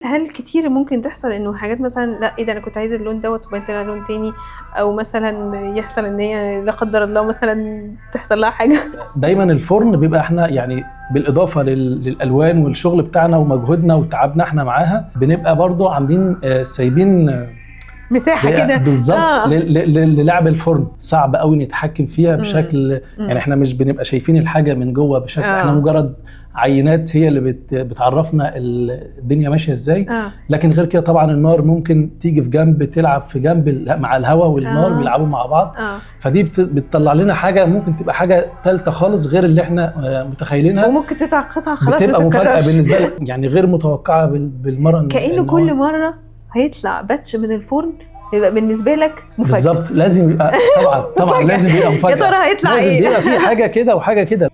هل كتير ممكن تحصل إنه حاجات مثلًا لأ إيه ده أنا كنت عايزة اللون دوّة وبعدين طلع لون تاني، أو مثلًا يحصل إن هي لا قدّر الله مثلًا تحصل لها حاجة؟ دايما الفرن بيبقى احنا يعني بالاضافه للالوان والشغل بتاعنا ومجهودنا وتعبنا احنا معاها، بنبقى برضو عاملين سايبين مساحة كده بالظبط للعب الفرن. صعب قوي نتحكم فيها بشكل يعني احنا مش بنبقى شايفين الحاجه من جوه بشكل احنا مجرد عينات هي اللي بتعرفنا الدنيا ماشيه ازاي. لكن غير كده طبعا النار ممكن تيجي في جنب تلعب في جنب مع الهواء والنار بيلعبوا مع بعض. فدي بتطلع لنا حاجه ممكن تبقى حاجه ثالثه خالص غير اللي احنا متخيلينها، وممكن تقطع قطعه خلاص بتبقى مفاجاه بالنسبه لك يعني غير متوقعه بالمره، كأنه كل مره هيطلع باتش من الفرن يبقى بالنسبه لك مفاجاه. بالظبط لازم يبقى طبعا لازم يبقى مفاجاه. يا ترى هيطلع لازم ايه؟ بيبقى في حاجه كده وحاجه كده.